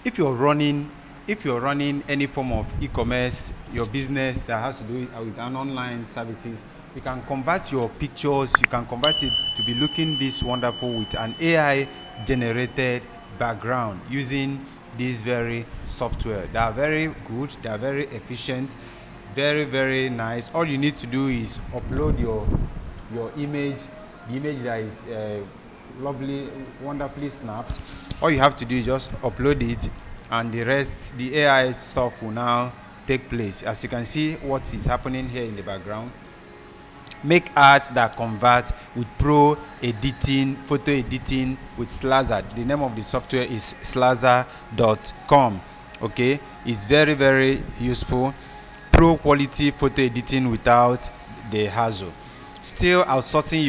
if you're running any form of e-commerce, your business that has to do with an online services, you can convert your pictures, you can convert it to be looking this wonderful with an AI generated background using this very software. They are very good, they are very efficient, very nice. All you need to do is upload your image, the image that is lovely, wonderfully snapped. All you have to do is just upload it, and the rest, the AI stuff will now take place. As you can see what is happening here in the background. Make ads that convert with pro editing, photo editing with Slaza. The name of the software is slaza.com. Okay, it's very useful. Pro quality photo editing without the hassle. Still outsourcing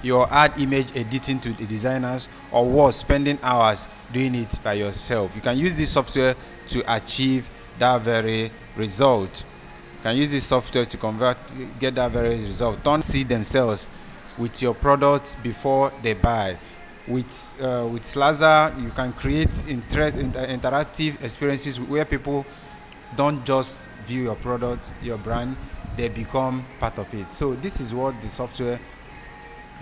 your ad image editing to the designers, or worse, spending hours doing it by yourself. You can use this software to achieve that very result. You can use this software to get that very result. Don't see themselves with your products before they buy. With Slaza, you can create interactive experiences where people don't just view your product, your brand, they become part of it. So this is what the software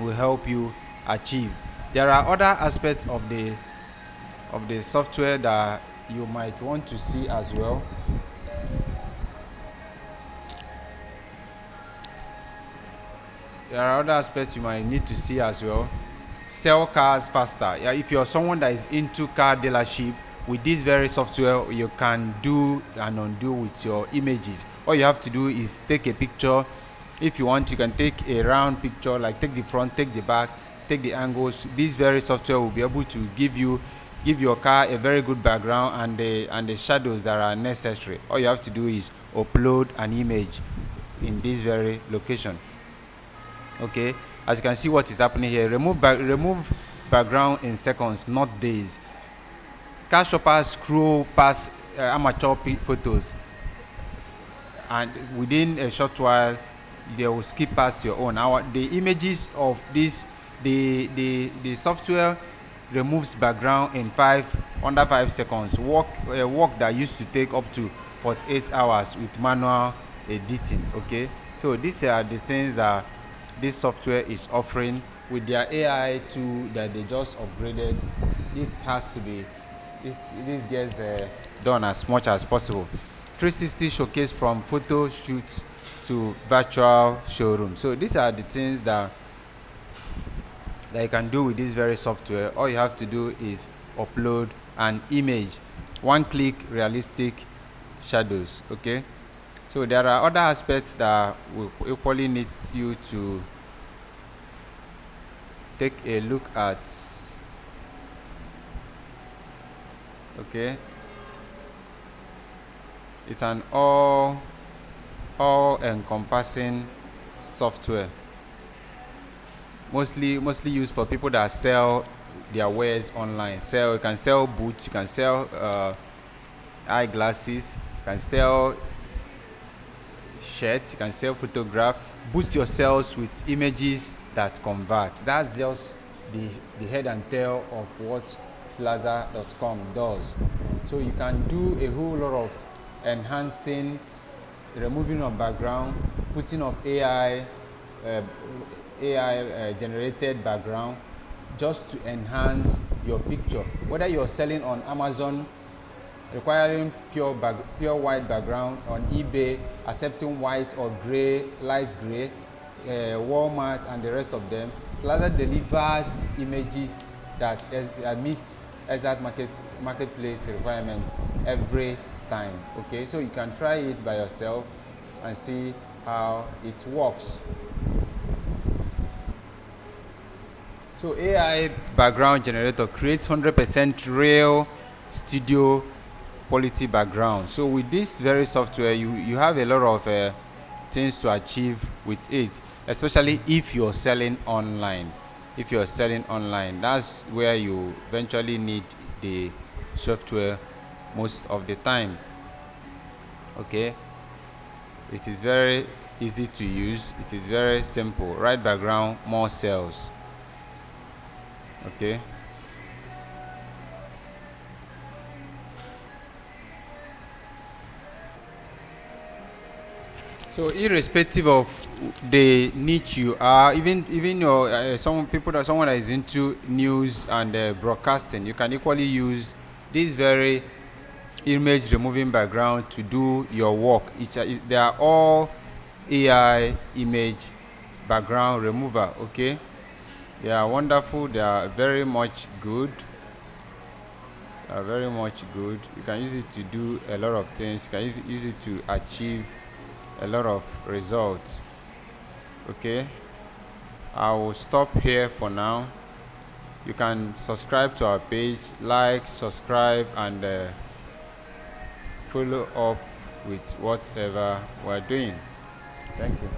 will help you achieve. There are other aspects of the software that you might want to see as well. There are other aspects you might need to see as well. Sell cars faster. Yeah, if you're someone that is into car dealership, with this very software, you can do and undo with your images. All you have to do is take a picture. If you want, you can take a round picture, like take the front, take the back, take the angles. This very software will be able to give your car a very good background and the shadows that are necessary. All you have to do is upload an image in this very location. Okay, as you can see what is happening here. Remove background in seconds, not days. Car shoppers scroll past amateur photos, and within a short while they will skip past your own. The images of this, the software removes background in under 5 seconds. Work that used to take up to 48 hours with manual editing. Okay, so these are the things that this software is offering with their AI tool that they just upgraded. This gets done as much as possible. 360 showcase from photo shoots to virtual showroom. So these are the things that you can do with this very software. All you have to do is upload an image. One click, realistic shadows. Okay, so there are other aspects that will equally need you to take a look at. Okay, it's an all encompassing software, mostly used for people that sell their wares online. You can sell boots, you can sell eyeglasses, you can sell shirts, you can sell photograph. Boost your sales with images that convert. That's just the head and tail of what slaza.com does. So you can do a whole lot of enhancing, removing of background, putting of AI generated background, just to enhance your picture. Whether you're selling on Amazon, requiring pure white background, on eBay accepting white or gray, light gray, Walmart and the rest of them, Slaza delivers images that meet exact marketplace requirement every time. Okay, so you can try it by yourself and see how it works. So AI background generator creates 100% real studio quality background. So with this very software, you have a lot of things to achieve with it, especially if you're selling online. If you're selling online, that's where you eventually need the software most of the time. Okay, it is very easy to use, it is very simple. Right background, more sales. Okay, So irrespective of the niche you are, even your someone that is into news and broadcasting, you can equally use this very image removing background to do your work. They are all AI image background remover. Okay, they are wonderful. They are very much good. Are very much good. You can use it to do a lot of things. You can use it to achieve a lot of results. Okay, I will stop here for now. You can subscribe to our page, like, subscribe, and follow up with whatever we're doing. Thank you.